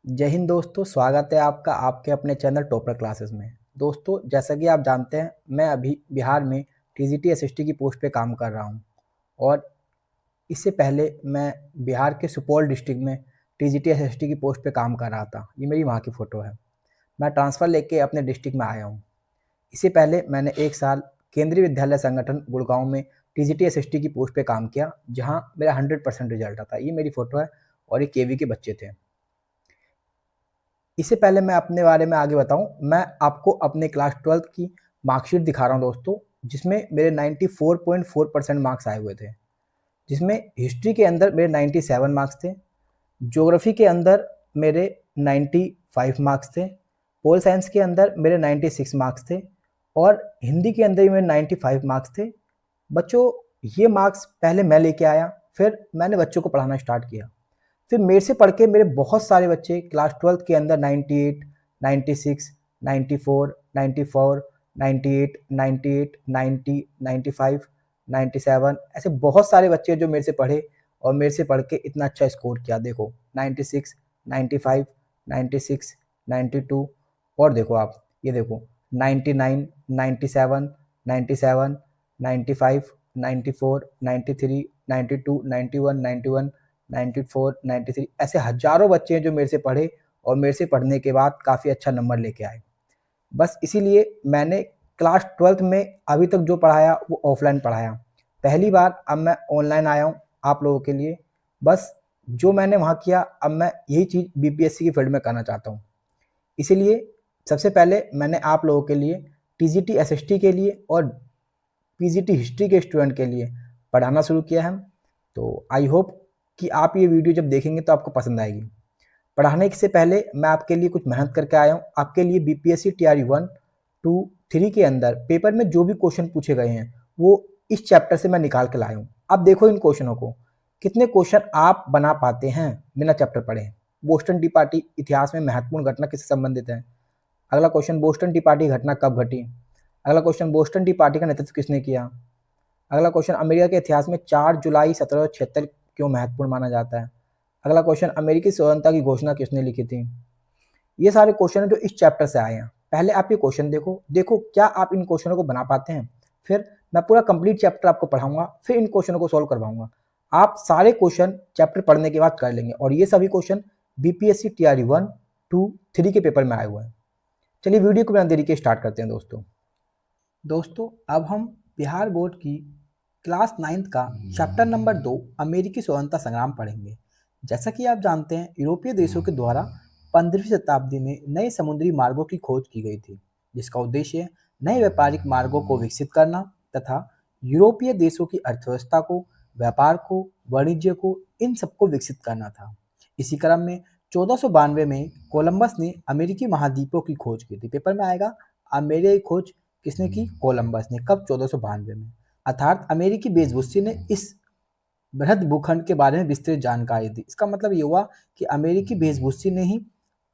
जय हिंद दोस्तों, स्वागत है आपका आपके अपने चैनल टॉपर क्लासेस में। दोस्तों, जैसा कि आप जानते हैं, मैं अभी बिहार में टीजीटी एसएसटी की पोस्ट पे काम कर रहा हूं और इससे पहले मैं बिहार के सुपौल डिस्ट्रिक्ट में टीजीटी एसएसटी की पोस्ट पे काम कर रहा था। ये मेरी वहाँ की फ़ोटो है। मैं ट्रांसफ़र लेके अपने डिस्ट्रिक्ट में आया हूँ। इससे पहले मैंने 1 साल केंद्रीय विद्यालय संगठन गुड़गाँव में टीजीटी एसएसटी की पोस्ट पे काम किया, जहाँ मेरा 100% रिजल्ट आता। ये मेरी फ़ोटो है और ये केवी के बच्चे थे। इससे पहले मैं अपने बारे में आगे बताऊँ, मैं आपको अपने क्लास 12th की मार्कशीट दिखा रहा हूँ दोस्तों, जिसमें मेरे 94.4% मार्क्स आए हुए थे। जिसमें हिस्ट्री के अंदर मेरे 97 मार्क्स थे, ज्योग्राफी के अंदर मेरे 95 मार्क्स थे, पोल साइंस के अंदर मेरे 96 मार्क्स थे और हिंदी के अंदर भी मेरे 95 मार्क्स थे। बच्चों, ये मार्क्स पहले मैं लेके आया, फिर मैंने बच्चों को पढ़ाना स्टार्ट किया। फिर मेरे से पढ़ के मेरे बहुत सारे बच्चे क्लास 12th के अंदर 98, 96, 94, 94, 98, 98, 90, 95, 97 ऐसे बहुत सारे बच्चे जो मेरे से पढ़े और मेरे से पढ़ के इतना अच्छा स्कोर किया। देखो 96, 95, 96, 92 और देखो आप ये देखो 99, 97, 97, 95, 94, 93, 92, 91, 91, 94, 93 ऐसे हज़ारों बच्चे हैं जो मेरे से पढ़े और मेरे से पढ़ने के बाद काफ़ी अच्छा नंबर लेके आए। बस इसीलिए मैंने क्लास 12th में अभी तक जो पढ़ाया वो ऑफ़लाइन पढ़ाया। पहली बार अब मैं ऑनलाइन आया हूँ आप लोगों के लिए। बस जो मैंने वहाँ किया अब मैं यही चीज़ बीपीएससी की फ़ील्ड में करना चाहता हूँ। इसीलिए सबसे पहले मैंने आप लोगों के लिए टीजीटी एसएसटी के लिए और पीजीटी हिस्ट्री के स्टूडेंट के लिए पढ़ाना शुरू किया है। तो आई होप कि आप ये वीडियो जब देखेंगे तो आपको पसंद आएगी। पढ़ाने से पहले मैं आपके लिए कुछ मेहनत करके आया हूँ। आपके लिए बीपीएससी टीआरई 1, 2, 3 के अंदर पेपर में जो भी क्वेश्चन पूछे गए हैं वो इस चैप्टर से मैं निकाल के लाया हूँ। अब देखो इन क्वेश्चनों को, कितने क्वेश्चन आप बना पाते हैं बिना चैप्टर पढ़े। बोस्टन टी पार्टी इतिहास में महत्वपूर्ण घटना किससे संबंधित है? अगला क्वेश्चन, बोस्टन टी पार्टी घटना कब घटी? अगला क्वेश्चन, बोस्टन टी पार्टी का नेतृत्व किसने किया? अगला क्वेश्चन, अमेरिका के इतिहास में 4 जुलाई 1776 क्यों महत्वपूर्ण माना जाता है? अगला क्वेश्चन, अमेरिकी स्वतंत्रता की घोषणा किसने लिखी थी? ये सारे क्वेश्चन है जो इस चैप्टर से आए हैं। पहले आप ये क्वेश्चन देखो, देखो क्या आप इन क्वेश्चनों को बना पाते हैं। फिर मैं पूरा कंप्लीट चैप्टर आपको पढ़ाऊंगा, फिर इन क्वेश्चनों को सॉल्व करवाऊंगा। आप सारे क्वेश्चन चैप्टर पढ़ने के बाद कर लेंगे और ये सभी क्वेश्चन बीपीएससी टीआरई 1, 2, 3 के पेपर में आए हुए हैं। चलिए वीडियो को बिना देरी के स्टार्ट करते हैं दोस्तों अब हम बिहार बोर्ड की क्लास 9th का चैप्टर नंबर 2 अमेरिकी स्वतंत्रता संग्राम पढ़ेंगे। जैसा कि आप जानते हैं, यूरोपीय देशों के द्वारा 15वीं शताब्दी में नए समुद्री मार्गों की खोज की गई थी, जिसका उद्देश्य नए व्यापारिक मार्गों को विकसित करना तथा यूरोपीय देशों की अर्थव्यवस्था को, व्यापार को, वाणिज्य को, इन सबको विकसित करना था। इसी क्रम में 1492 में कोलंबस ने अमेरिकी महाद्वीपों की खोज की थी। पेपर में आएगा अमेरिकी खोज किसने की? कोलंबस ने। कब? 1492 में। अर्थात अमेरिकी वेशभूषी ने इस बृहद भूखंड के बारे में विस्तृत जानकारी दी। इसका मतलब ये हुआ कि अमेरिकी वेशभूषी ने ही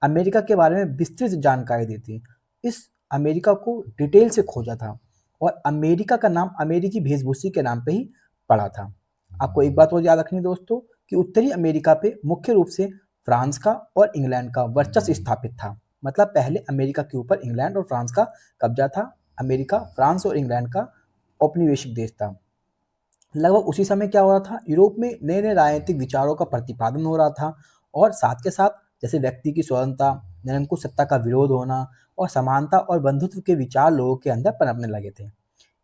अमेरिका के बारे में विस्तृत जानकारी दी थी। इस अमेरिका को डिटेल से खोजा था और अमेरिका का नाम अमेरिकी वेशभूषी के नाम पे ही पड़ा था। आपको एक बात और याद रखनी दोस्तों कि उत्तरी अमेरिका पे मुख्य रूप से फ्रांस का और इंग्लैंड का वर्चस्व स्थापित था। मतलब पहले अमेरिका के ऊपर इंग्लैंड और फ्रांस का कब्जा था। अमेरिका, फ्रांस और इंग्लैंड का औपनिवेशिक देश था। लगभग उसी समय क्या हो रहा था, यूरोप में नए नए राजनीतिक विचारों का प्रतिपादन हो रहा था और साथ के साथ जैसे व्यक्ति की स्वतंत्रता, निरंकुश सत्ता का विरोध होना और समानता और बंधुत्व के विचार लोगों के अंदर पनपने लगे थे।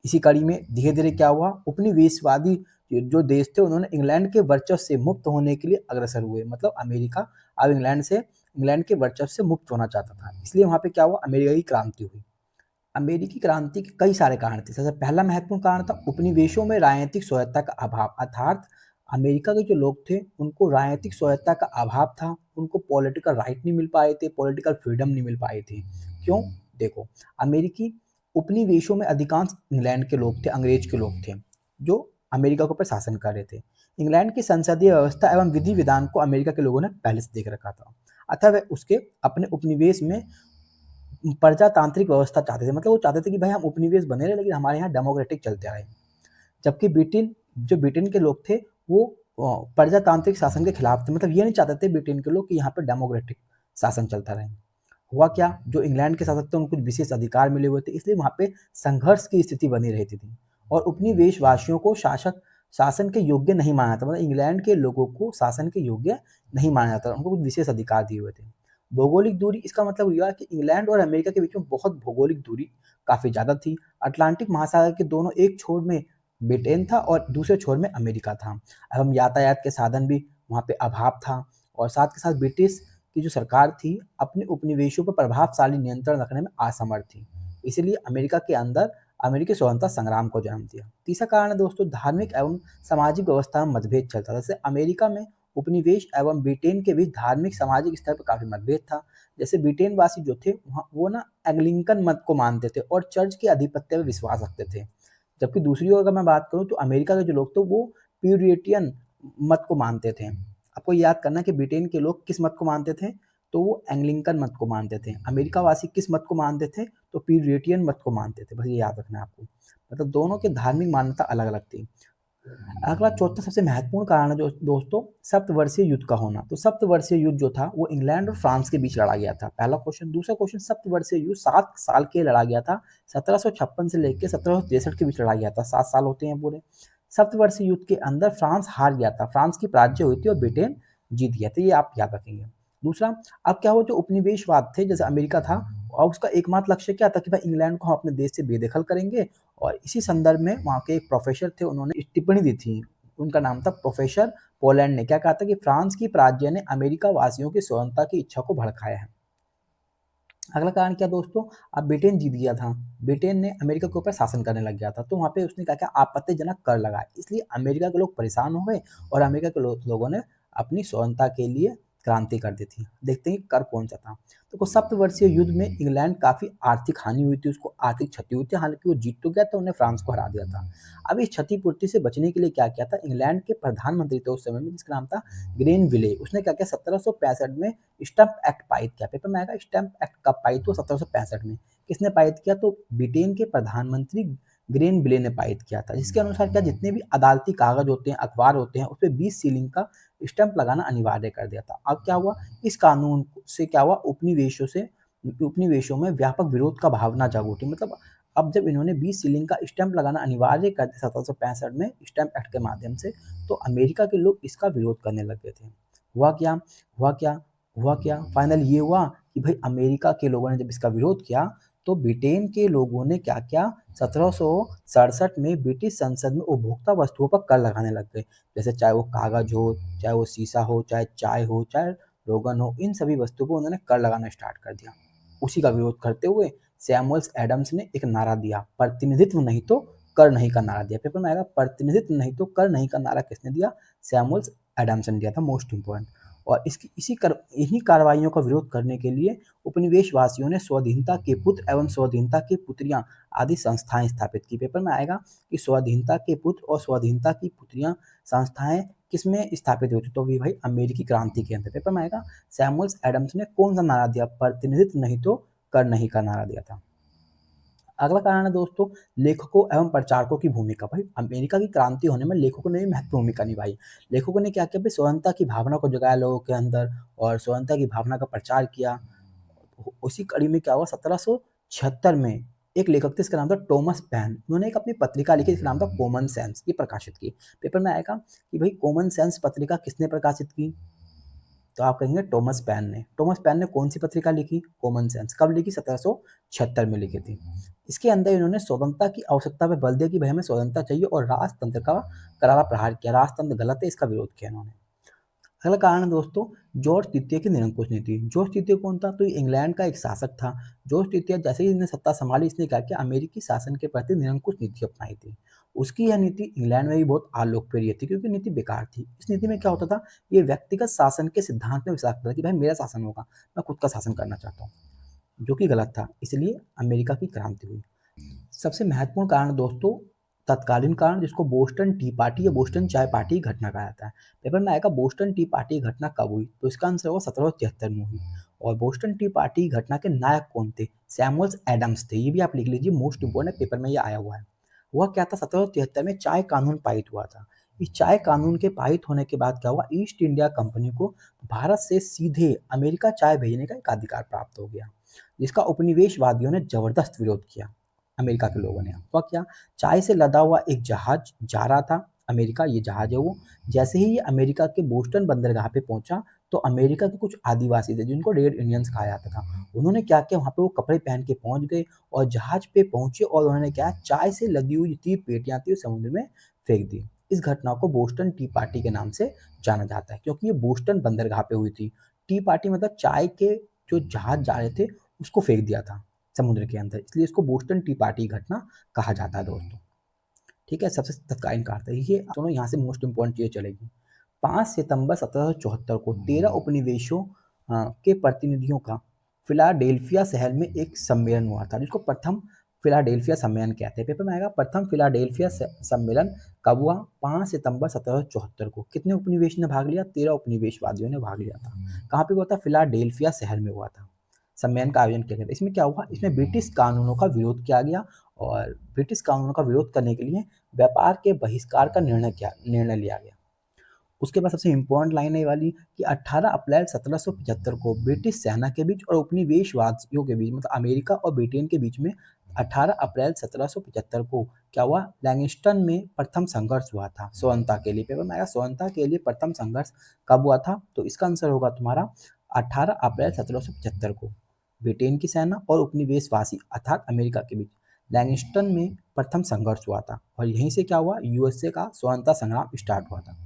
इसी कड़ी में धीरे धीरे क्या हुआ, उपनिवेशवादी जो देश थे उन्होंने इंग्लैंड के वर्चस्व से मुक्त होने के लिए अग्रसर हुए। मतलब अमेरिका अब इंग्लैंड के वर्चस्व से मुक्त होना चाहता था, इसलिए वहाँ पे क्या हुआ, अमेरिका की क्रांति हुई। अमेरिकी क्रांति के कई सारे कारण थे। सबसे पहला महत्वपूर्ण कारण था उपनिवेशों में राजनीतिक स्वायत्तता का अभाव। अर्थात अमेरिका के जो लोग थे उनको राजनीतिक स्वायत्तता का अभाव था, उनको पॉलिटिकल राइट नहीं मिल पाए थे, पॉलिटिकल फ्रीडम नहीं मिल पाई थी। क्यों? देखो, अमेरिकी उपनिवेशों में अधिकांश इंग्लैंड के लोग थे, अंग्रेज के लोग थे जो अमेरिका के ऊपर शासन कर रहे थे। इंग्लैंड की संसदीय व्यवस्था एवं विधि विधान को अमेरिका के लोगों ने पहले से देख रखा था, अतः वह उसके अपने उपनिवेश में प्रजातांत्रिक व्यवस्था चाहते थे। मतलब वो चाहते थे कि भाई हम उपनिवेश बने रहे लेकिन हमारे यहाँ डेमोक्रेटिक चलते रहे। जबकि ब्रिटेन के लोग थे वो प्रजातांत्रिक शासन के खिलाफ थे। मतलब ये नहीं चाहते थे ब्रिटेन के लोग कि यहाँ पर डेमोक्रेटिक शासन चलता रहे। हुआ क्या, जो इंग्लैंड के शासक थे उनको कुछ विशेष अधिकार मिले हुए थे, इसलिए वहाँ पे संघर्ष की स्थिति बनी रहती थी और उपनिवेशवासियों को शासन के योग्य नहीं माना जाता, मतलब इंग्लैंड के लोगों को शासन के योग्य नहीं माना जाता, उनको कुछ विशेष अधिकार दिए हुए थे। भौगोलिक दूरी, इसका मतलब हुआ कि इंग्लैंड और अमेरिका के बीच में बहुत भौगोलिक दूरी काफ़ी ज़्यादा थी। अटलांटिक महासागर के दोनों एक छोर में ब्रिटेन था और दूसरे छोर में अमेरिका था। अब हम यातायात के साधन भी वहाँ पे अभाव था और साथ के साथ ब्रिटिश की जो सरकार थी अपने उपनिवेशों पर प्रभावशाली नियंत्रण रखने में असमर्थ थी। इसीलिए अमेरिका के अंदर अमेरिकी स्वतंत्रता संग्राम को जन्म दिया। तीसरा कारण है दोस्तों, धार्मिक एवं सामाजिक व्यवस्था में मतभेद चलता था। जैसे अमेरिका में उपनिवेश एवं ब्रिटेन के बीच धार्मिक सामाजिक स्तर पर काफ़ी मतभेद था। जैसे ब्रिटेन वासी जो थे वहाँ वो ना एंग्लिकन मत को मानते थे और चर्च के आधिपत्य में विश्वास रखते थे। जबकि दूसरी ओर अगर मैं बात करूँ तो अमेरिका के जो लोग थे वो प्यूरिटियन मत को मानते थे। आपको याद करना कि ब्रिटेन के लोग किस मत को मानते थे, तो वो एंग्लिकन मत को मानते थे। अमेरिका वासी किस मत को मानते थे, तो प्यूरिटियन मत को मानते थे। बस ये याद रखना है आपको, मतलब दोनों की धार्मिक मान्यता अलग अलग थी। अगला चौथा सबसे महत्वपूर्ण कारण है जो दोस्तों, सप्तवर्षीय युद्ध का होना। तो सप्तवर्षीय युद्ध जो था वो इंग्लैंड और फ्रांस के बीच लड़ा गया था, पहला क्वेश्चन। दूसरा क्वेश्चन, सप्तवर्षीय युद्ध 7 साल के लड़ा गया था, 1756 से लेकर 1763 के बीच लड़ा गया था, 7 साल होते हैं पूरे। सप्तवर्षीय युद्ध के अंदर फ्रांस हार गया था, फ्रांस की पराजय हुई थी और ब्रिटेन जीत गया था, ये आप याद रखेंगे। दूसरा, अब क्या हुआ, जो उपनिवेशवाद थे जैसे अमेरिका था और उसका एकमात्र लक्ष्य क्या था कि भाई इंग्लैंड को हम अपने देश से बेदखल करेंगे। और इसी संदर्भ में वहाँ के एक प्रोफेसर थे, उन्होंने टिप्पणी दी थी, उनका नाम था प्रोफेसर पोलैंड ने। क्या कहा था कि फ्रांस की पराजय ने अमेरिका वासियों की स्वतंत्रता की इच्छा को भड़काया है। अगला कारण क्या दोस्तों, अब ब्रिटेन जीत गया था, ब्रिटेन ने अमेरिका के ऊपर शासन करने लग गया था, तो वहाँ पे उसने क्या किया, आपत्तिजनक कर लगाए, इसलिए अमेरिका के लोग परेशान हो गए और अमेरिका के लोगों ने अपनी स्वतंत्रता के लिए क्रांति कर दी थी। देखते हैं कर कौन सा था। तो सप्तवर्षीय युद्ध में इंग्लैंड काफ़ी आर्थिक हानि हुई थी, उसको आर्थिक क्षति हुई थी, हालांकि वो जीत तो गया था, उन्हें फ्रांस को हरा दिया था। अब इस क्षतिपूर्ति से बचने के लिए क्या किया था, इंग्लैंड के प्रधानमंत्री थे उस समय में जिसका नाम था ग्रेनविले, उसने क्या किया 1765 में स्टम्प एक्ट पारित किया। पेपर में आएगा स्टम्प एक्ट कब पारित हुआ, 1765 में। किसने पारित किया, तो ब्रिटेन के प्रधानमंत्री ग्रेनविले ने पारित किया था, जिसके अनुसार क्या, जितने भी अदालती कागज होते हैं, अखबार होते हैं, उस पर 20 सीलिंग का स्टम्प लगाना अनिवार्य कर दिया था। अब क्या हुआ, इस कानून से क्या हुआ, उपनिवेशों में व्यापक विरोध का भावना जाग उठी। मतलब अब जब इन्होंने 20 सीलिंग का स्टैंप लगाना अनिवार्य कर दिया 1765 में स्टैंप एक्ट के माध्यम से, तो अमेरिका के लोग इसका विरोध करने लग गए थे। हुआ क्या हुआ क्या हुआ क्या फाइनल ये हुआ कि भाई अमेरिका के लोगों ने जब इसका विरोध किया तो ब्रिटेन के लोगों ने क्या किया, 1767 में ब्रिटिश संसद में उपभोक्ता वस्तुओं पर कर लगाने लग गए। जैसे चाहे वो कागज हो, चाहे वो शीशा हो, चाहे चाय हो, चाहे रोगन हो, इन सभी वस्तुओं पर उन्होंने कर लगाना स्टार्ट कर दिया। उसी का विरोध करते हुए सैमुअल्स एडम्स ने एक नारा दिया, प्रतिनिधित्व नहीं तो कर नहीं का नारा दिया। पेपर में आएगा प्रतिनिधित्व नहीं तो कर नहीं का नारा किसने दिया, सैमुअल्स एडम्स ने दिया था, मोस्ट इंपॉर्टेंट। और इन्हीं कार्रवाइयों का विरोध करने के लिए उपनिवेशवासियों ने स्वाधीनता के पुत्र एवं स्वाधीनता की पुत्रियां आदि संस्थाएं स्थापित की। पेपर में आएगा कि स्वाधीनता के पुत्र और स्वाधीनता की पुत्रियां संस्थाएं किसमें स्थापित हुई थी, तो भी भाई अमेरिकी क्रांति के अंदर। पेपर में आएगा सैमुअल्स एडम्स ने कौन सा नारा दिया, प्रतिनिधित्व नहीं तो कर नहीं का नारा दिया था। अगला कारण है दोस्तों, लेखकों एवं प्रचारकों की भूमिका। भाई अमेरिका की क्रांति होने में लेखकों ने भी महत्वपूर्ण भूमिका निभाई। लेखकों ने क्या किया, भाई स्वतंत्रता की भावना को जगाया लोगों के अंदर और स्वतंत्रता की भावना का प्रचार किया। उसी कड़ी में क्या हुआ, 1776 में एक लेखक थे, इसका नाम था टॉमस पैन। उन्होंने एक अपनी पत्रिका लिखी जिसका नाम था कॉमन सेंस, ये प्रकाशित की। पेपर में आएगा कि भाई कॉमन सेंस पत्रिका किसने प्रकाशित की, तो आप कहेंगे टॉमस पैन ने। टॉमस पैन ने कौन सी पत्रिका लिखी, कॉमन सेंस। कब लिखी, 1776 में लिखी थी। इसके अंदर इन्होंने स्वतंत्रता की आवश्यकता पर बल दिया कि भाई हमें स्वतंत्रता चाहिए और राजतंत्र का करारा प्रहार किया, राजतंत्र गलत है, इसका विरोध किया इन्होंने। अगला कारण है दोस्तों, जॉर्ज तृतीय की निरंकुश नीति। जॉर्ज तृतीय कौन था, तो इंग्लैंड का एक शासक था। जॉर्ज तृतीय जैसे ही इसने सत्ता संभाली, इसने क्या किया, अमेरिकी शासन के प्रति निरंकुश नीति अपनाई थी। उसकी यह नीति इंग्लैंड में भी बहुत अलोकप्रिय थी क्योंकि नीति बेकार थी। इस नीति में क्या होता था, ये व्यक्तिगत शासन के सिद्धांत में विश्वास करता था कि भाई मेरा शासन होगा, मैं खुद का शासन करना चाहता हूँ, जो कि गलत था। इसलिए अमेरिका की क्रांति हुई। सबसे महत्वपूर्ण कारण दोस्तों, तत्कालीन कारण, जिसको बोस्टन टी पार्टी या बोस्टन चाय पार्टी घटना कहा जाता है। पेपर में आएगा बोस्टन टी पार्टी घटना कब हुई, तो इसका आंसर होगा 1773 में हुई। और बोस्टन टी पार्टी घटना के नायक कौन थे, सैमुअल्स एडम्स थे। ये भी आप लिख लीजिए, मोस्ट इंपोर्टेंट पेपर में ये आया हुआ है। हुआ क्या था, 1773 में चाय कानून पारित हुआ था। इस चाय कानून के पारित होने के बाद क्या हुआ, ईस्ट इंडिया कंपनी को भारत से सीधे अमेरिका चाय भेजने का एक अधिकार प्राप्त हो गया, जिसका उपनिवेशवादियों ने जबरदस्त विरोध किया। अमेरिका के लोगों ने तो क्या, चाय से लदा हुआ एक जहाज जा रहा था अमेरिका, ये जहाज है वो, जैसे ही ये अमेरिका के बोस्टन बंदरगाह पे पहुंचा तो अमेरिका के कुछ आदिवासी थे जिनको रेड इंडियंस कहा जाता था, उन्होंने क्या किया, वहां पे वो कपड़े पहन के पहुंच गए और जहाज पे पहुंचे और उन्होंने क्या, चाय से लदी हुई जितनी पेटियां थी समुद्र में फेंक दी। इस घटना को बोस्टन टी पार्टी के नाम से जाना जाता है, क्योंकि ये बोस्टन बंदरगाह पे हुई थी। टी पार्टी मतलब चाय के जो जहाज जा रहे थे उसको फेंक दिया था समुद्र के अंदर, इसलिए इसको बोस्टन टी पार्टी घटना कहा जाता है दोस्तों। ठीक है, सबसे तत्कालीन कार्य ये दोनों यहाँ से मोस्ट इंपॉर्टेंट चीजें चलेगी। 5 सितंबर 1774 को 13 उपनिवेशों के प्रतिनिधियों का फिलाडेल्फिया शहर में एक सम्मेलन हुआ था, जिसको प्रथम फिलाडेल्फिया सम्मेलन कहते हैं। पेपर में आएगा प्रथम फिलाडेल्फिया सम्मेलन कब हुआ, 5 सितंबर 1774 को। कितने उपनिवेश ने भाग लिया, 13 उपनिवेशवादियों ने भाग लिया था। कहाँ पे हुआ था, फिलाडेल्फिया शहर में हुआ था। सम्मेलन का आयोजन किया गया था। इसमें क्या हुआ, इसमें ब्रिटिश कानूनों का विरोध किया गया और ब्रिटिश कानूनों का विरोध करने के लिए व्यापार के बहिष्कार का निर्णय लिया गया। उसके बाद सबसे इंपॉर्टेंट लाइन है वाली कि 18 अप्रैल 1775 को ब्रिटिश सेना के बीच और उपनिवेशवादियों के बीच, मतलब अमेरिका और ब्रिटेन के बीच में 18 अप्रैल 1775 को क्या हुआ, लैंगिस्टन में प्रथम संघर्ष हुआ था स्वतंत्रता के लिए। पेपर में आया स्वतंत्रता के लिए प्रथम संघर्ष कब हुआ था, तो इसका आंसर होगा तुम्हारा 18 अप्रैल 1775 को ब्रिटेन की सेना और उपनिवेशवासी अर्थात अमेरिका के बीच लैंगिस्टन में प्रथम संघर्ष हुआ था और यहीं से क्या हुआ, यूएसए का स्वतंत्रता संग्राम स्टार्ट हुआ था।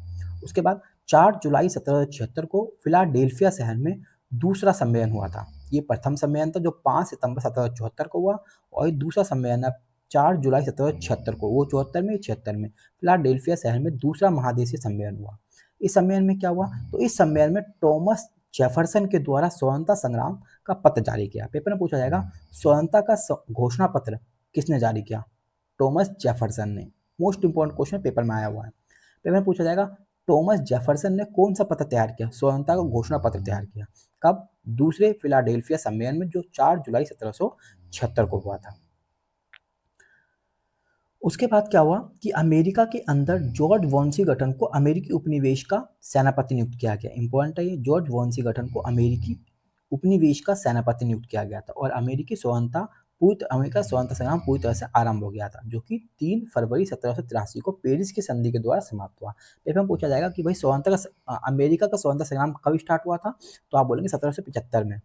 उसके बाद 4 जुलाई 1776 को फिलाडेल्फिया शहर में दूसरा सम्मेलन हुआ था। ये प्रथम सम्मेलन था जो 5 सितंबर 1774 को हुआ और दूसरा सम्मेलन 4 जुलाई 1776 को, वो 74 में 76 में फिलाडेल्फिया शहर में दूसरा महादेशीय सम्मेलन हुआ। इस सम्मेलन में क्या हुआ, तो इस सम्मेलन में टॉमस जेफरसन के द्वारा स्वतंत्रता संग्राम का पत्र जारी किया। पेपर में पूछा जाएगा स्वतंत्रता का घोषणा पत्र किसने जारी किया, टॉमस जेफरसन ने। मोस्ट इंपॉर्टेंट क्वेश्चन पेपर में आया हुआ है। पेपर में पूछा जाएगा टॉमस जेफरसन ने कौन सा पत्र तैयार किया, स्वतंत्रता का घोषणा पत्र तैयार किया कब, दूसरे फिलाडेल्फिया सम्मेलन में जो 4 जुलाई 1776 को हुआ था। उसके बाद क्या हुआ कि अमेरिका के अंदर जॉर्ज वॉशिंगटन को अमेरिकी उपनिवेश का सेनापति नियुक्त किया गया। इंपॉर्टेंट है ये, जॉर्ज वॉशिंगटन को अमेरिकी उपनिवेश का सेनापति नियुक्त किया गया था और अमेरिका स्वतंत्रता संग्राम पूरी तरह से आरंभ हो गया था, जो कि 3 फरवरी 1783 को पेरिस की संधि के द्वारा समाप्त हुआ। पेपर में पूछा जाएगा कि भाई अमेरिका का स्वतंत्रता संग्राम कब स्टार्ट हुआ था, तो आप बोलेंगे 1775 में।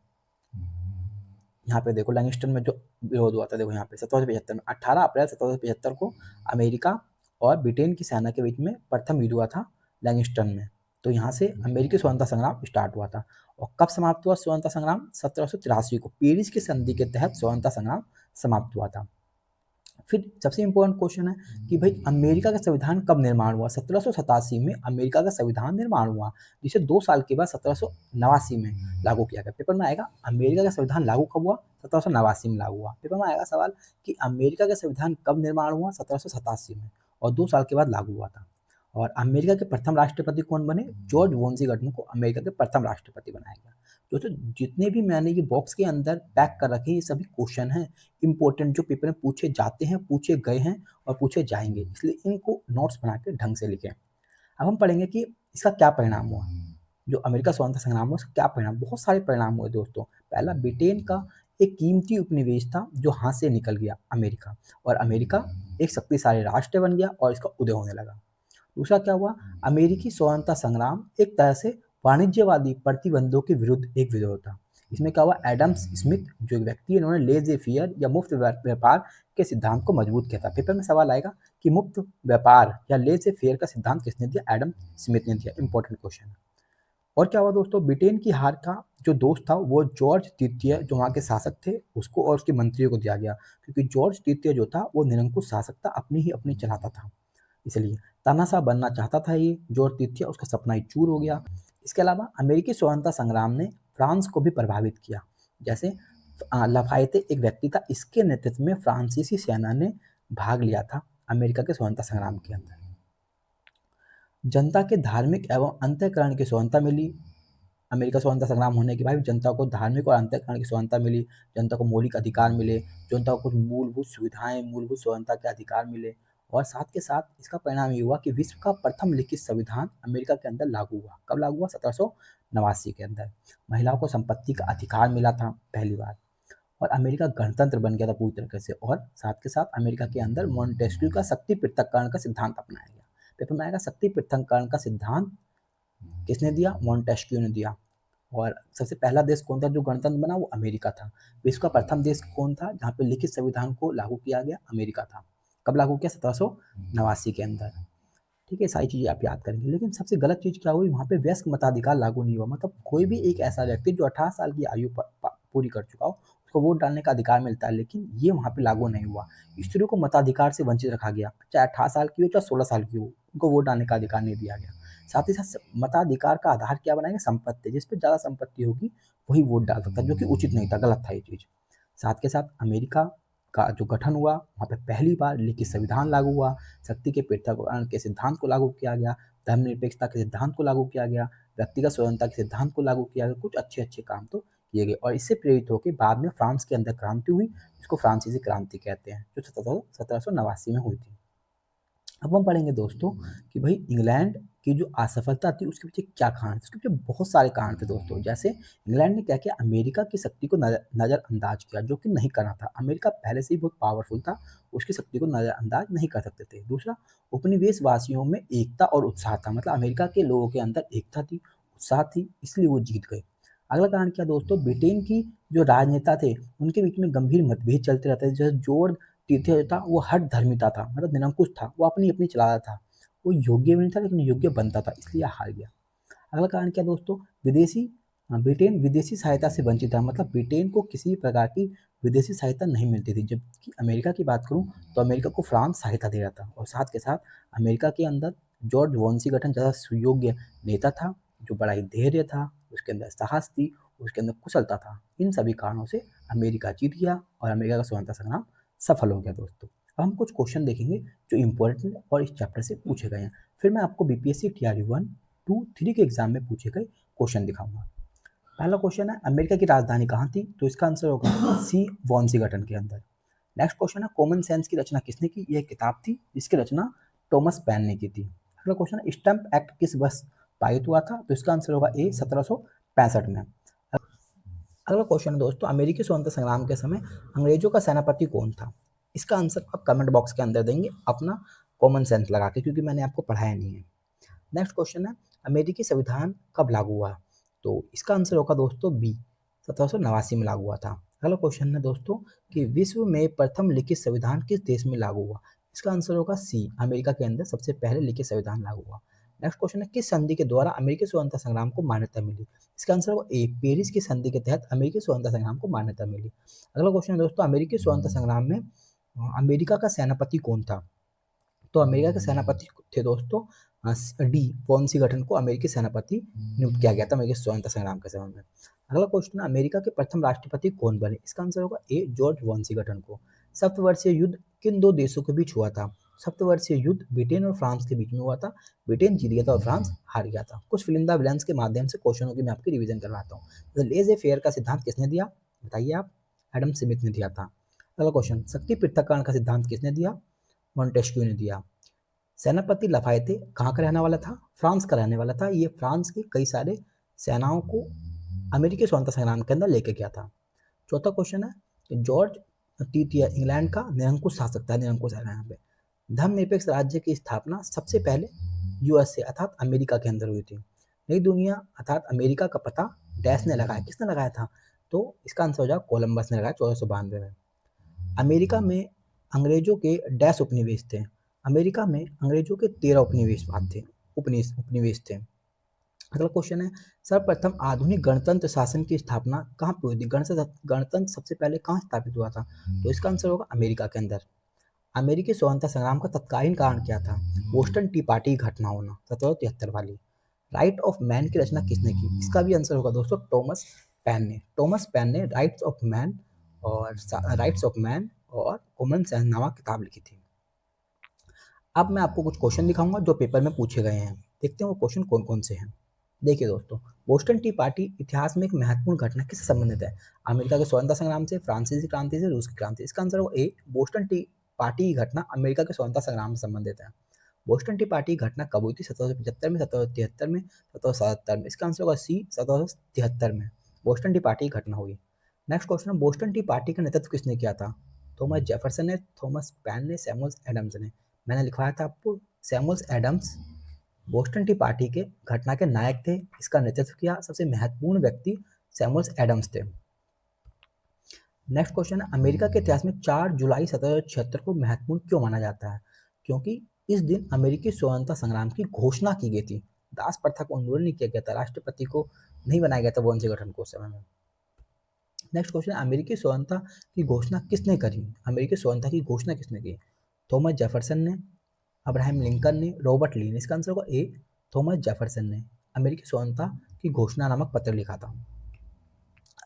यहाँ पे देखो लैंगिस्टन में जो विरोध हुआ था, देखो यहाँ पे 1775 में 18 अप्रैल 1775 को अमेरिका और ब्रिटेन की सेना के बीच में प्रथम युद्ध हुआ था लैंगिस्टन में। तो यहाँ से अमेरिकी स्वतंत्रता संग्राम स्टार्ट हुआ था और कब समाप्त हुआ स्वतंत्रता संग्राम, 1783 को पेरिस की संधि के तहत स्वतंत्रता संग्राम समाप्त हुआ था। फिर सबसे इंपॉर्टेंट क्वेश्चन है कि भाई अमेरिका का संविधान कब निर्माण हुआ, 1787 में अमेरिका का संविधान निर्माण हुआ, जिसे 2 साल के बाद 1789 में लागू किया गया। पेपर में आएगा अमेरिका का संविधान लागू कब हुआ, 1789 में लागू हुआ। पेपर में आएगा सवाल कि अमेरिका का संविधान कब निर्माण हुआ, 1787 में और 2 साल के बाद लागू हुआ था। और अमेरिका के प्रथम राष्ट्रपति कौन बने, जॉर्ज वॉशिंगटन को अमेरिका के प्रथम राष्ट्रपति बनाया गया। दोस्तों जितने भी मैंने ये बॉक्स के अंदर पैक कर रखे हैं ये सभी क्वेश्चन हैं इंपॉर्टेंट, जो पेपर में पूछे जाते हैं, पूछे गए हैं और पूछे जाएंगे, इसलिए इनको नोट्स बना के ढंग से लिखें। अब हम पढ़ेंगे कि इसका क्या परिणाम हुआ, जो अमेरिका स्वतंत्रता संग्राम हुआ उसका क्या परिणाम, बहुत सारे परिणाम हुए दोस्तों। पहला, ब्रिटेन का एक कीमती उपनिवेश था जो हाथ से निकल गया अमेरिका, और अमेरिका एक शक्तिशाली राष्ट्र बन गया और इसका उदय होने लगा। दूसरा क्या हुआ, अमेरिकी स्वतंत्रता संग्राम एक तरह से वाणिज्यवादी प्रतिबंधों के विरुद्ध एक विद्रोह था। इसमें क्या हुआ, एडम स्मिथ जो एक व्यक्ति है, इन्होंने लेजे फेयर या मुफ्त व्यापार के सिद्धांत को मजबूत किया था। पेपर में सवाल आएगा कि मुफ्त व्यापार या लेजे फेयर का सिद्धांत किसने दिया, एडम स्मिथ ने दिया। Important question. और क्या हुआ दोस्तों, ब्रिटेन की हार का जो दोष था वो जॉर्ज तृतीय जो वहाँ के शासक थे उसको और उसके मंत्रियों को दिया गया, क्योंकि जॉर्ज तृतीय जो था वो निरंकुश शासक था, अपनी चलाता था, इसलिए तानाशाह बनना चाहता था ये जॉर्ज तृतीय, उसका सपना ही चूर हो गया। इसके अलावा अमेरिकी स्वतंत्रता संग्राम ने फ्रांस को भी प्रभावित किया। जैसे लाफायते एक व्यक्ति था, इसके नेतृत्व में फ्रांसीसी सेना ने भाग लिया था अमेरिका के स्वतंत्रता संग्राम के अंदर। जनता के धार्मिक एवं अंतःकरण की स्वतंत्रता मिली। अमेरिका स्वतंत्रता संग्राम होने के बाद जनता को धार्मिक और अंतःकरण की स्वतंत्रता मिली, जनता को मौलिक अधिकार मिले, जनता को कुछ मूलभूत सुविधाएं, मूलभूत स्वतंत्रता के अधिकार मिले और साथ के साथ इसका परिणाम ये हुआ कि विश्व का प्रथम लिखित संविधान अमेरिका के अंदर लागू हुआ। कब लागू हुआ? 1789 के अंदर। महिलाओं को संपत्ति का अधिकार मिला था पहली बार, और अमेरिका गणतंत्र बन गया था पूरी तरीके से। और साथ के साथ अमेरिका के अंदर मॉन्टेस्क्यू का शक्ति पृथक्करण का सिद्धांत अपनाया गया। पेपर में आएगा शक्ति पृथक्करण का सिद्धांत किसने दिया? मॉन्टेस्क्यू ने दिया। और सबसे पहला देश कौन था जो गणतंत्र बना? वो अमेरिका था। विश्व का प्रथम देश कौन था जहाँ पे लिखित संविधान को लागू किया गया? अमेरिका था। कब लागू किया? 1789 के अंदर। ठीक है, सारी चीज़ें आप याद करेंगे। लेकिन सबसे गलत चीज़ क्या हुई? वहाँ पे वयस्क मताधिकार लागू नहीं हुआ। मतलब कोई भी एक ऐसा व्यक्ति जो 18 साल की आयु पूरी कर चुका हो उसको वोट डालने का अधिकार मिलता है, लेकिन ये वहाँ पे लागू नहीं हुआ। स्त्रियों को मताधिकार से वंचित रखा गया, चाहे 18 साल की हो चाहे 16 साल की हो, उनको वोट डालने का अधिकार नहीं दिया गया। साथ ही साथ मताधिकार का आधार क्या बनाएंगे? संपत्ति। जिस पे ज़्यादा संपत्ति होगी वही वोट डाल सकता है, जो कि उचित नहीं था, गलत था ये चीज़। साथ के साथ अमेरिका का जो गठन हुआ वहाँ पे पहली बार लिखित संविधान लागू हुआ, शक्ति के पृथक्करण के सिद्धांत को लागू किया गया, धर्मनिरपेक्षता के सिद्धांत को लागू किया गया, व्यक्तिगत स्वतंत्रता के सिद्धांत को लागू किया गया। कुछ अच्छे अच्छे काम तो किए गए, और इससे प्रेरित होकर बाद में फ्रांस के अंदर क्रांति हुई, जिसको फ्रांसीसी क्रांति कहते हैं, जो 1789 में हुई थी। अब हम पढ़ेंगे दोस्तों कि भाई इंग्लैंड की जो असफलता थी उसके पीछे क्या कारण थे। उसके पीछे बहुत सारे कारण थे दोस्तों। जैसे इंग्लैंड ने क्या किया? अमेरिका की शक्ति को नज़रअंदाज किया, जो कि नहीं करना था। अमेरिका पहले से ही बहुत पावरफुल था, उसकी शक्ति को नज़रअंदाज नहीं कर सकते थे। दूसरा, उपनिवेशवासियों में एकता और उत्साह था। मतलब अमेरिका के लोगों के अंदर एकता थी, उत्साह थी, इसलिए वो जीत गए। अगला कारण क्या दोस्तों? ब्रिटेन की जो राजनेता थे उनके बीच में गंभीर मतभेद चलते रहते थे। जैसे जॉर्ज तीसरा था वो हठ धर्मिता था, मतलब निरंकुश था, वो अपनी अपनी चला रहा था। वो योग्य भी नहीं था लेकिन योग्य बनता था, इसलिए हार गया। अगला कारण क्या दोस्तों? ब्रिटेन विदेशी सहायता से वंचित था। मतलब ब्रिटेन को किसी प्रकार की विदेशी सहायता नहीं मिलती थी। जबकि अमेरिका की बात करूं तो अमेरिका को फ्रांस सहायता दे रहा था। और साथ के साथ अमेरिका के अंदर जॉर्ज वॉशिंगटन ज़्यादा सुयोग्य नेता था, जो बड़ा ही धैर्य था, उसके अंदर साहस थी, उसके अंदर कुशलता था। इन सभी कारणों से अमेरिका जीत गया और अमेरिका का स्वतंत्रता संग्राम सफल हो गया दोस्तों। अब हम कुछ क्वेश्चन देखेंगे जो इंपॉर्टेंट और इस चैप्टर से पूछे गए हैं। फिर मैं आपको बीपीएससी टीआरयू 1, 2, 3 के एग्जाम में पूछे गए क्वेश्चन दिखाऊंगा। पहला क्वेश्चन है अमेरिका की राजधानी कहाँ थी? तो इसका आंसर होगा सी, वॉशिंगटन के अंदर। नेक्स्ट क्वेश्चन है कॉमन सेंस की रचना किसने की? यह किताब थी जिसकी रचना थॉमस पेन ने की थी। अगला क्वेश्चन है स्टैंप एक्ट किस वर्ष पारित हुआ था? तो इसका आंसर होगा ए, 1765 में। अगला क्वेश्चन है दोस्तों अमेरिकी स्वतंत्रता संग्राम के समय अंग्रेजों का सेनापति कौन था? इसका आंसर आप कमेंट बॉक्स के अंदर देंगे अपना कॉमन सेंस लगा के, क्योंकि मैंने आपको पढ़ाया नहीं है। नेक्स्ट क्वेश्चन है अमेरिकी संविधान कब लागू हुआ? तो इसका आंसर होगा दोस्तों बी, 1789 में लागू हुआ था। अगला क्वेश्चन है दोस्तों कि विश्व में प्रथम लिखित संविधान किस देश में लागू हुआ? इसका आंसर होगा सी, अमेरिका के अंदर सबसे पहले लिखित संविधान लागू हुआ। नेक्स्ट क्वेश्चन है किस संधि के द्वारा अमेरिकी स्वतंत्रता संग्राम को मान्यता मिली? इसका आंसर होगा ए, पेरिस की संधि के तहत अमेरिकी स्वतंत्रता संग्राम को मान्यता मिली। अगला क्वेश्चन है दोस्तों अमेरिकी स्वतंत्रता संग्राम में अमेरिका का सेनापति कौन था? तो अमेरिका के सेनापति थे दोस्तों डी, वॉशिंगटन को अमेरिकी सेनापति नियुक्त किया गया था अमेरिकी स्वतंत्रता संग्राम के समय में। अगला क्वेश्चन है अमेरिका के प्रथम राष्ट्रपति कौन बने? इसका आंसर होगा ए, जॉर्ज वॉशिंगटन को। सप्तवर्षीय युद्ध किन दो देशों के बीच हुआ था? सप्तवर्षीय युद्ध ब्रिटेन और फ्रांस के बीच में हुआ था। ब्रिटेन जीत गया था और फ्रांस हार गया था। कुछ फिल्म द विलन्स के माध्यम से क्वेश्चनों की मैं आपकी रिवीजन करवाता हूँ। लेजे फेयर का सिद्धांत किसने दिया? बताइए आप। एडम स्मिथ ने दिया था। अगला क्वेश्चन शक्ति पृथक्करण का सिद्धांत किसने दिया? मॉन्टेस्क्यू ने दिया। सेनापति लाफायते कहाँ का रहने वाला था? फ्रांस का रहने वाला था। ये फ्रांस के कई सारे सेनाओं को अमेरिकी स्वतंत्रता संग्राम के अंदर लेके गया था। चौथा क्वेश्चन है कि जॉर्ज तृतीय इंग्लैंड का निरंकुश शासक था। निरंकुश है यहाँ पे। धर्मनिरपेक्ष राज्य की स्थापना सबसे पहले यूएसए अर्थात अमेरिका के अंदर हुई थी। नई दुनिया अर्थात अमेरिका का पता डैश ने लगाया। किसने लगाया था? तो इसका आंसर हो जाएगा कोलंबस ने लगाया 1492 में। अमेरिका में अंग्रेजों के डैश उपनिवेश थे। अमेरिका में अंग्रेजों के 13 उपनिवेश थे। अगला क्वेश्चन है सर्वप्रथम आधुनिक गणतंत्र शासन की स्थापना कहाँ पे हुई थी? गणतंत्र सबसे पहले कहाँ स्थापित हुआ था? तो इसका आंसर होगा अमेरिका के अंदर। अमेरिकी स्वतंत्रता संग्राम का तत्कालीन कारण क्या था? बोस्टन टी पार्टी की घटना होना 1773 वाली। राइट ऑफ मैन की रचना किसने की? इसका भी आंसर होगा दोस्तों टॉमस पेन ने। टॉमस पेन ने राइट्स ऑफ मैन और कॉमन सेंस नामक किताब लिखी थी। अब मैं आपको कुछ क्वेश्चन दिखाऊंगा जो पेपर में पूछे गए हैं। देखते हैं वो क्वेश्चन कौन कौन से हैं। देखिए दोस्तों बोस्टन टी पार्टी इतिहास में एक महत्वपूर्ण घटना किससे संबंधित है? अमेरिका के स्वतंत्रता संग्राम से, फ्रांसीसी क्रांति से, रूस की क्रांति। इसका आंसर होगा ए, बोस्टन टी पार्टी की घटना अमेरिका के स्वतंत्रता संग्राम से संबंधित है। बोस्टन टी पार्टी की घटना कब हुई थी? 1775 में, 1773 में, 1777 में। इसका आंसर होगा सी, 1773 में बोस्टन टी पार्टी की घटना हुई। नेक्स्ट क्वेश्चन है, बोस्टन टी पार्टी का नेतृत्व किसने किया था? थॉमस जेफरसन ने, थॉमस पैन ने, सैमुअल एडम्स ने। मैंने लिखवाया था आपको Samuel Adams Boston tea party के घटना के नायक थे। इसका नेतृत्व किया सबसे महत्वपूर्ण व्यक्ति सैमुअल एडम्स थे। नेक्स्ट क्वेश्चन है, अमेरिका के इतिहास में 4 जुलाई 1776 को महत्वपूर्ण क्यों माना जाता है? क्योंकि इस दिन अमेरिकी स्वतंत्रता संग्राम की घोषणा की गई थी। दास प्रथा को उन्मूलन नहीं किया गया था, राष्ट्रपति को नहीं बनाया गया था वंश गठन को उस समय में। नेक्स्ट क्वेश्चन है, अमेरिकी स्वतंत्रता की घोषणा किसने करी? अमेरिकी स्वतंत्रता की घोषणा किसने की? थॉमस जेफरसन ने, अब्राहम लिंकन ने, रॉबर्ट ली ने। इसका आंसर होगा ए, थॉमस जेफरसन ने अमेरिकी स्वतंत्रता की घोषणा नामक पत्र लिखा था।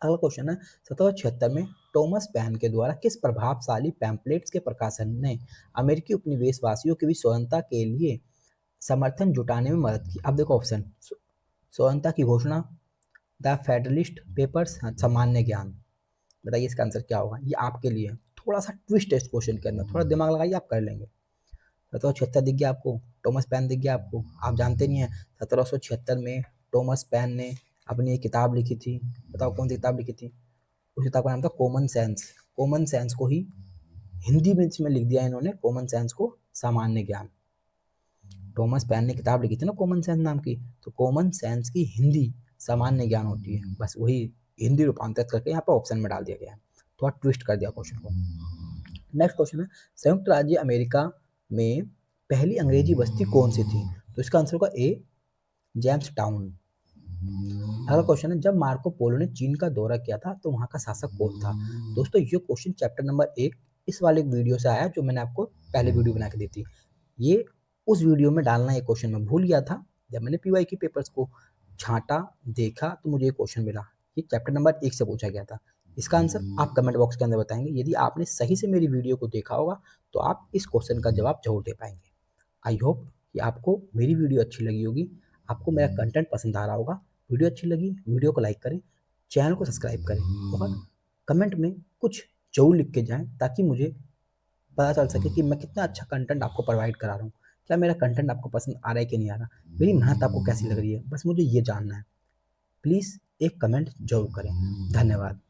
अगला क्वेश्चन है, 1776 में टॉमस पैन के द्वारा किस प्रभावशाली पैम्पलेट्स के प्रकाशन ने अमेरिकी उपनिवेशवासियों की भी स्वतंत्रता के लिए समर्थन जुटाने में मदद की? अब देखो ऑप्शन, स्वतंत्रता की घोषणा, द फेडरलिस्ट पेपर्स, सामान्य ज्ञान। बताइए इसका आंसर क्या होगा? ये आपके लिए थोड़ा सा ट्विस्ट है इस क्वेश्चन के अंदर, थोड़ा दिमाग लगाइए, आप कर लेंगे। 1776 दिख गया आपको, टॉमस पैन दिख गया आपको, आप जानते नहीं है 1776 में टॉमस पैन ने अपनी एक किताब लिखी थी। बताओ कौन सी किताब लिखी थी? उस किताब का नाम था कॉमन सेंस। कॉमन सेंस को ही हिंदी में इसमें लिख दिया इन्होंने, कॉमन सेंस को सामान्य ज्ञान। टॉमस पैन ने किताब लिखी थी ना कॉमन सेंस नाम की, तो कॉमन सेंस की हिंदी सामान्य ज्ञान होती है, बस वही हिंदी रूपांतरित करके यहाँ पर ऑप्शन में डाल दिया गया है, थोड़ा ट्विस्ट कर दिया क्वेश्चन को। नेक्स्ट क्वेश्चन है, संयुक्त राज्य अमेरिका में पहली अंग्रेजी बस्ती कौन सी थी? तो इसका आंसर होगा ए, जेम्स टाउन। अगला क्वेश्चन है, जब मार्को पोलो ने चीन का दौरा किया था तो वहाँ का शासक कौन था? दोस्तों ये क्वेश्चन चैप्टर नंबर 1 इस वाले वीडियो से आया जो मैंने आपको पहले वीडियो बना के दी थी। ये उस वीडियो में डालना, ये क्वेश्चन मैं भूल गया था। जब मैंने पीवाई की पेपर्स को छांटा देखा तो मुझे ये क्वेश्चन मिला। ये चैप्टर नंबर 1 से पूछा गया था। इसका आंसर आप कमेंट बॉक्स के अंदर बताएंगे। यदि आपने सही से मेरी वीडियो को देखा होगा तो आप इस क्वेश्चन का जवाब जरूर दे पाएंगे। आई होप कि आपको मेरी वीडियो अच्छी लगी होगी, आपको मेरा कंटेंट पसंद आ रहा होगा। वीडियो अच्छी लगी वीडियो को लाइक करें, चैनल को सब्सक्राइब करें और कमेंट में कुछ जरूर लिख के जाएं ताकि मुझे पता चल सके कि मैं कितना अच्छा कंटेंट आपको प्रोवाइड करा रहा हूँ। क्या मेरा कंटेंट आपको पसंद आ रहा है कि नहीं आ रहा, मेरी मेहनत आपको कैसी लग रही है, बस मुझे ये जानना है। प्लीज़ एक कमेंट जरूर करें। धन्यवाद।